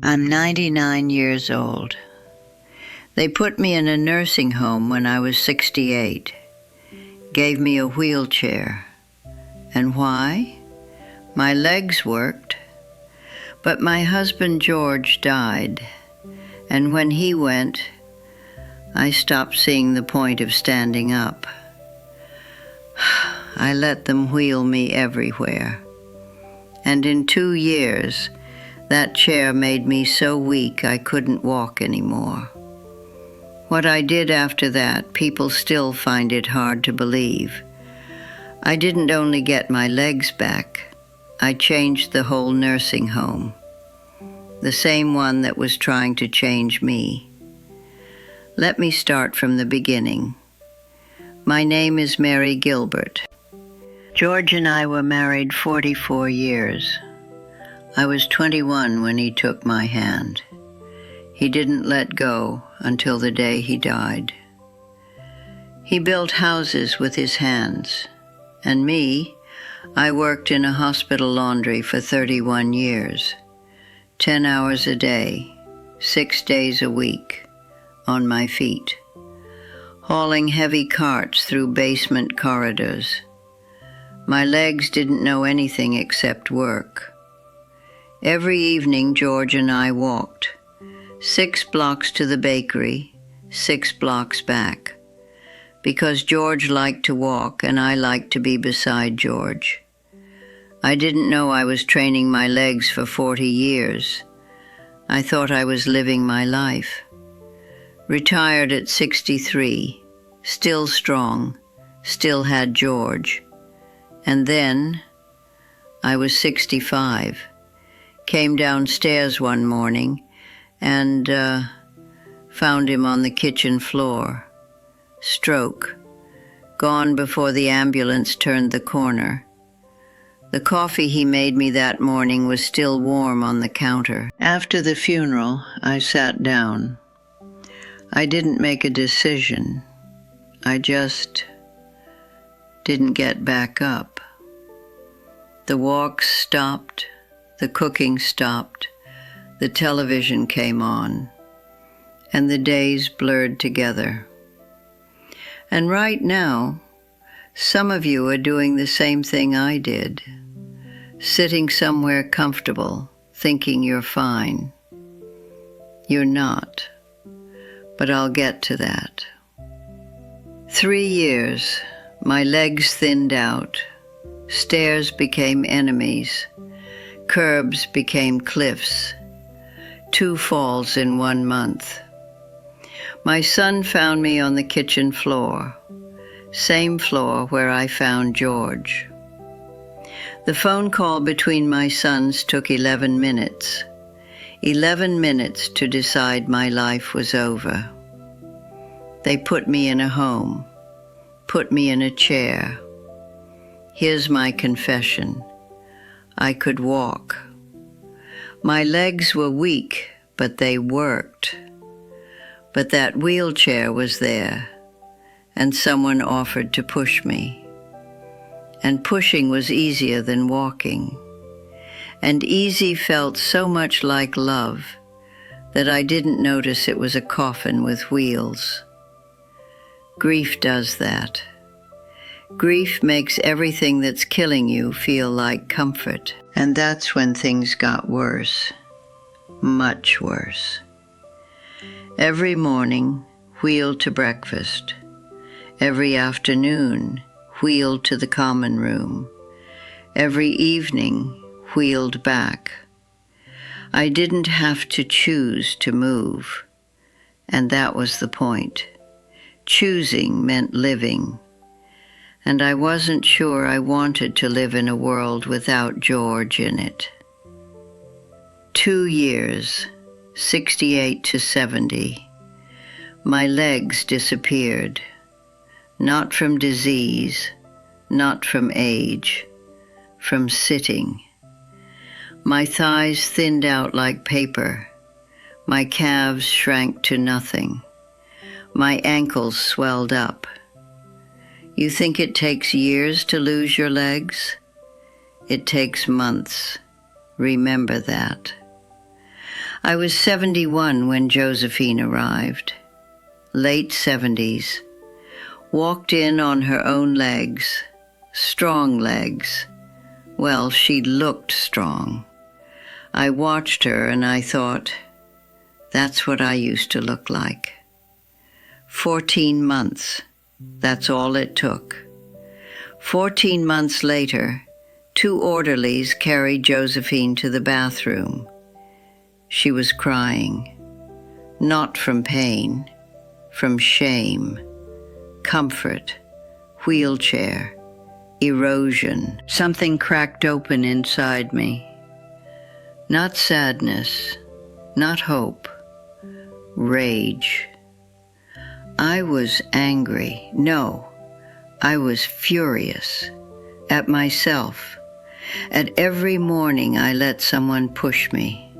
I'm 99 years old. They put me in a nursing home when I was 68, gave me a wheelchair. And why? My legs worked, but my husband George died, and when he went, I stopped seeing the point of standing up. I let them wheel me everywhere, and in 2 years, that chair made me so weak I couldn't walk anymore. What I did after that, people still find it hard to believe. I didn't only get my legs back, I changed the whole nursing home, the same one that was trying to change me. Let me start from the beginning. My name is Mary Gilbert. George and I were married 44 years. I was 21 when he took my hand. He didn't let go until the day he died. He built houses with his hands, and me, I worked in a hospital laundry for 31 years, 10 hours a day, 6 days a week, on my feet, hauling heavy carts through basement corridors. My legs didn't know anything except work. Every evening, George and I walked 6 blocks to the bakery, 6 blocks back, because George liked to walk and I liked to be beside George. I didn't know I was training my legs for 40 years. I thought I was living my life. Retired at 63, still strong, still had George. And then, I was 65. Came downstairs one morning and found him on the kitchen floor. Stroke. Gone before the ambulance turned the corner. The coffee he made me that morning was still warm on the counter. After the funeral, I sat down. I didn't make a decision. I just didn't get back up. The walks stopped. The cooking stopped, the television came on, and the days blurred together. And right now, some of you are doing the same thing I did, sitting somewhere comfortable, thinking you're fine. You're not, but I'll get to that. 3 years, my legs thinned out, stairs became enemies, curbs became cliffs, 2 falls in 1 month. My son found me on the kitchen floor, same floor where I found George. The phone call between my sons took 11 minutes. 11 minutes to decide my life was over. They put me in a home, put me in a chair. Here's my confession. I could walk. My legs were weak, but they worked. But that wheelchair was there, and someone offered to push me. And pushing was easier than walking. And easy felt so much like love that I didn't notice it was a coffin with wheels. Grief does that. Grief makes everything that's killing you feel like comfort. And that's when things got worse, much worse. Every morning, wheeled to breakfast. Every afternoon, wheeled to the common room. Every evening, wheeled back. I didn't have to choose to move, and that was the point. Choosing meant living. And I wasn't sure I wanted to live in a world without George in it. 2 years, 68 to 70. My legs disappeared, not from disease, not from age, from sitting. My thighs thinned out like paper. My calves shrank to nothing. My ankles swelled up. You think it takes years to lose your legs? It takes months. Remember that. I was 71 when Josephine arrived. Late 70s. Walked in on her own legs. Strong legs. Well, she looked strong. I watched her and I thought, that's what I used to look like. 14 months. That's all it took. 14 months later, 2 orderlies carried Josephine to the bathroom. She was crying. Not from pain, from shame, comfort, wheelchair, erosion. Something cracked open inside me. Not sadness, not hope, rage. I was angry. No, I was furious at myself. At every morning I let someone push me.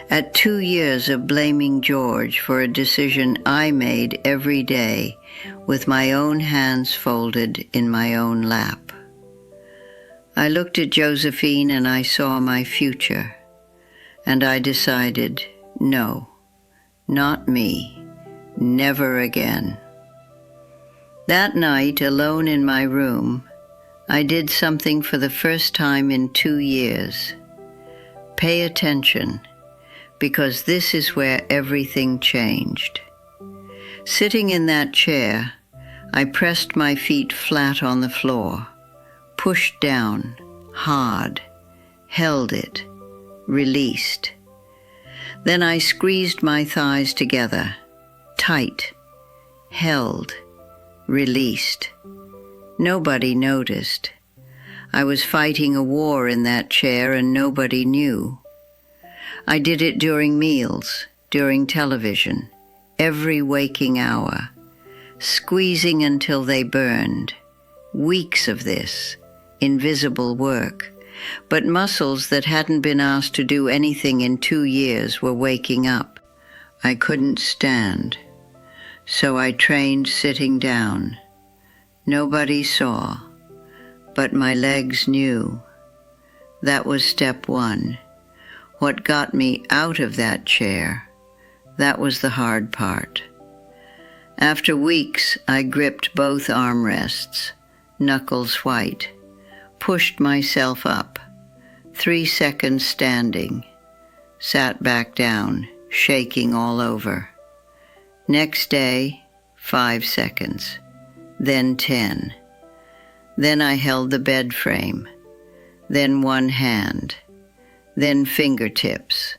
At 2 years of blaming George for a decision I made every day with my own hands folded in my own lap. I looked at Josephine and I saw my future, and I decided, no, not me, never again. That night, alone in my room, I did something for the first time in 2 years. Pay attention, because this is where everything changed. Sitting in that chair, I pressed my feet flat on the floor, pushed down, hard, held it, released. Then I squeezed my thighs together, tight, held, released. Nobody noticed. I was fighting a war in that chair and nobody knew. I did it during meals, during television, every waking hour, squeezing until they burned. Weeks of this, invisible work, but muscles that hadn't been asked to do anything in 2 years were waking up. I couldn't stand, so I trained sitting down. Nobody saw, but my legs knew. That was step 1. What got me out of that chair, that was the hard part. After weeks, I gripped both armrests, knuckles white, pushed myself up, 3 seconds standing, sat back down, shaking all over. Next day, 5 seconds, then 10. Then I held the bed frame, then one hand, then fingertips,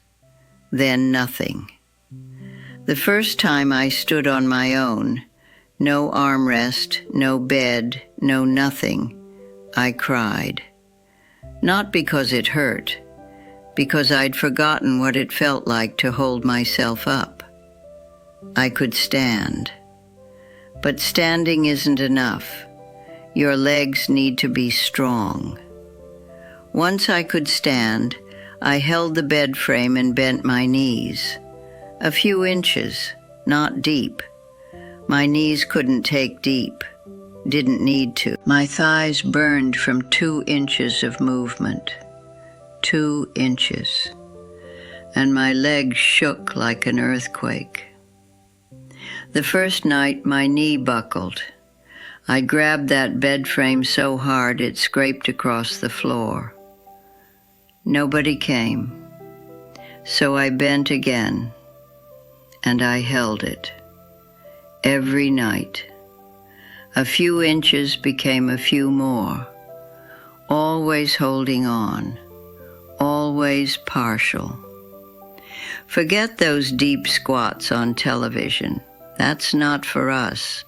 then nothing. The first time I stood on my own, no armrest, no bed, no nothing, I cried. Not because it hurt, because I'd forgotten what it felt like to hold myself up. I could stand. But standing isn't enough. Your legs need to be strong. Once I could stand, I held the bed frame and bent my knees. A few inches, not deep. My knees couldn't take deep, didn't need to. My thighs burned from 2 inches of movement. 2 inches. And my legs shook like an earthquake. The first night, my knee buckled. I grabbed that bed frame so hard it scraped across the floor. Nobody came. So I bent again, and I held it. Every night. A few inches became a few more. Always holding on. Always partial. Forget those deep squats on television. That's not for us.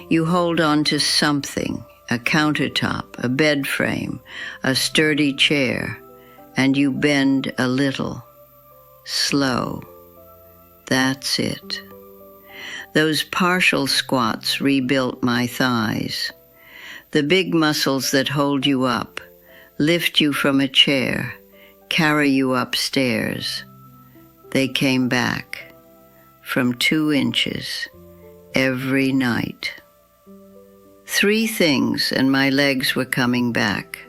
You hold on to something, a countertop, a bed frame, a sturdy chair, and you bend a little, slow. That's it. Those partial squats rebuilt my thighs. The big muscles that hold you up, lift you from a chair, carry you upstairs. They came back from 2 inches every night. 3 things and my legs were coming back.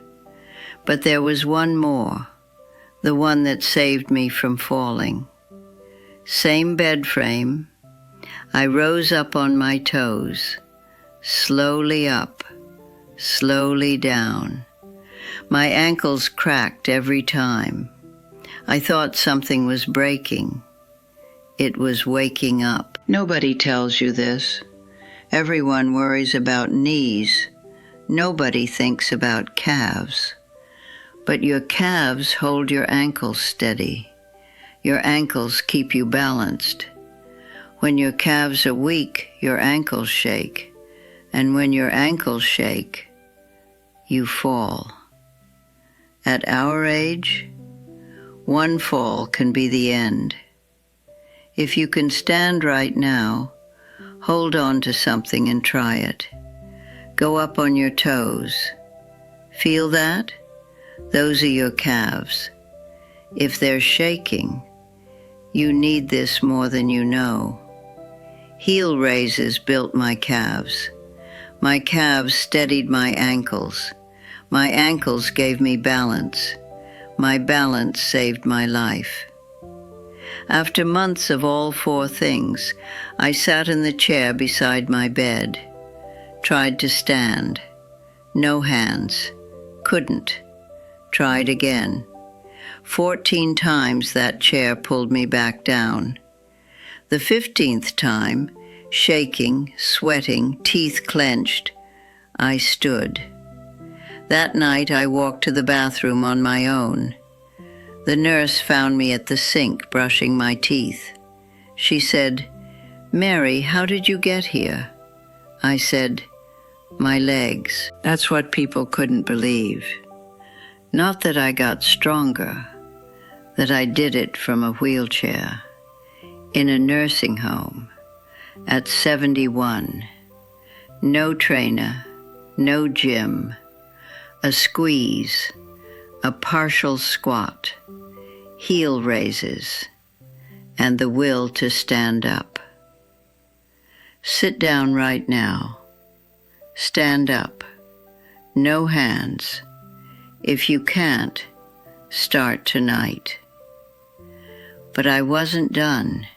But there was one more, the one that saved me from falling. Same bed frame. I rose up on my toes, slowly up, slowly down. My ankles cracked every time. I thought something was breaking. It was waking up. Nobody tells you this. Everyone worries about knees. Nobody thinks about calves. But your calves hold your ankles steady. Your ankles keep you balanced. When your calves are weak, your ankles shake. And when your ankles shake, you fall. At our age, one fall can be the end. If you can stand right now, hold on to something and try it. Go up on your toes. Feel that? Those are your calves. If they're shaking, you need this more than you know. Heel raises built my calves. My calves steadied my ankles. My ankles gave me balance. My balance saved my life. After months of all four things, I sat in the chair beside my bed. Tried to stand. No hands. Couldn't. Tried again. 14 times that chair pulled me back down. The 15th time, shaking, sweating, teeth clenched, I stood. That night I walked to the bathroom on my own. The nurse found me at the sink brushing my teeth. She said, "Mary, how did you get here?" I said, "My legs." That's what people couldn't believe. Not that I got stronger, that I did it from a wheelchair, in a nursing home, at 71. No trainer, no gym, a squeeze, a partial squat, heel raises, and the will to stand up. Sit down right now. Stand up. No hands. If you can't, start tonight. But I wasn't done,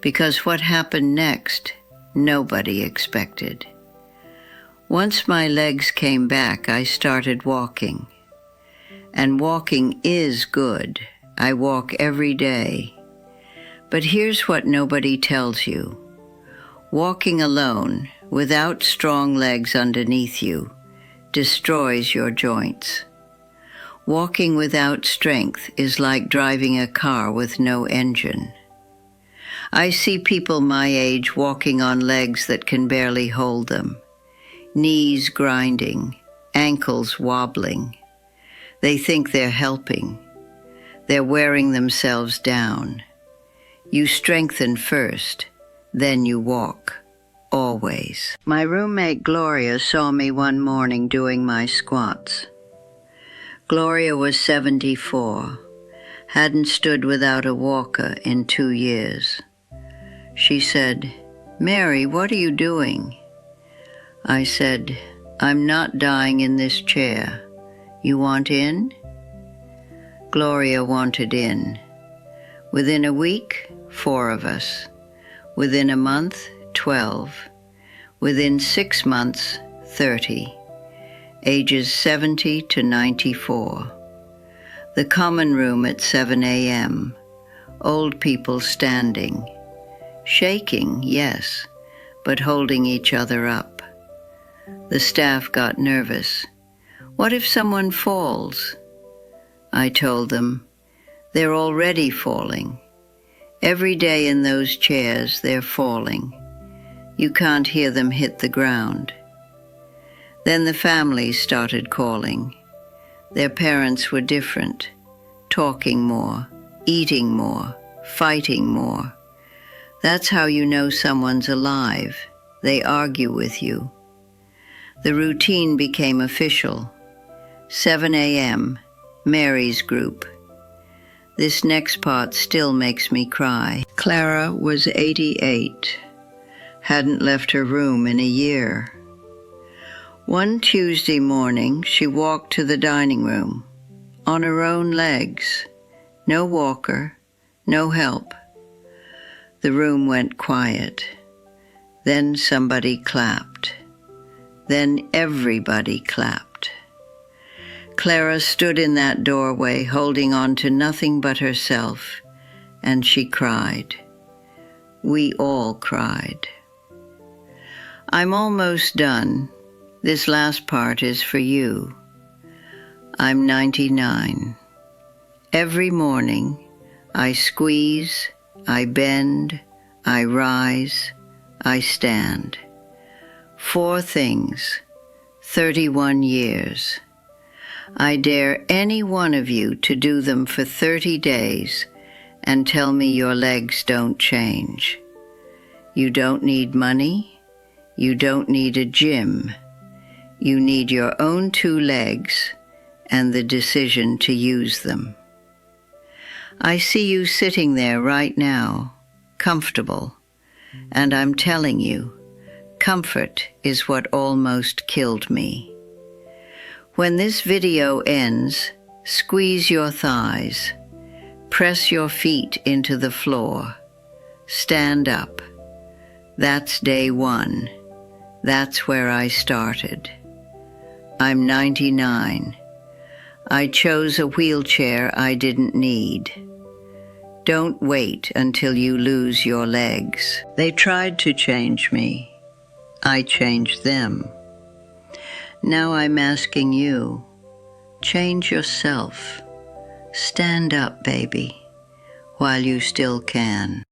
because what happened next, nobody expected. Once my legs came back, I started walking. And walking is good. I walk every day. But here's what nobody tells you. Walking alone, without strong legs underneath you, destroys your joints. Walking without strength is like driving a car with no engine. I see people my age walking on legs that can barely hold them, knees grinding, ankles wobbling. They think they're helping. They're wearing themselves down. You strengthen first, then you walk, always. My roommate Gloria saw me one morning doing my squats. Gloria was 74, hadn't stood without a walker in 2 years. She said, "Mary, what are you doing?" I said, "I'm not dying in this chair. You want in?" Gloria wanted in. Within a week, 4 of us. Within a month, 12. Within 6 months, 30. Ages 70 to 94. The common room at 7 a.m. Old people standing. Shaking, yes, but holding each other up. The staff got nervous. What if someone falls? I told them, they're already falling. Every day in those chairs, they're falling. You can't hear them hit the ground. Then the families started calling. Their parents were different, talking more, eating more, fighting more. That's how you know someone's alive. They argue with you. The routine became official. 7 a.m., Mary's group. This next part still makes me cry. Clara was 88, hadn't left her room in a year. One Tuesday morning, she walked to the dining room, on her own legs, no walker, no help. The room went quiet. Then somebody clapped. Then everybody clapped. Clara stood in that doorway, holding on to nothing but herself, and she cried. We all cried. I'm almost done. This last part is for you. I'm 99. Every morning, I squeeze, I bend, I rise, I stand. 4 things, 31 years. I dare any one of you to do them for 30 days and tell me your legs don't change. You don't need money. You don't need a gym. You need your own 2 legs and the decision to use them. I see you sitting there right now, comfortable, and I'm telling you, comfort is what almost killed me. When this video ends, squeeze your thighs, press your feet into the floor, stand up. That's day 1. That's where I started. I'm 99. I chose a wheelchair I didn't need. Don't wait until you lose your legs. They tried to change me. I changed them. Now I'm asking you, change yourself. Stand up, baby, while you still can.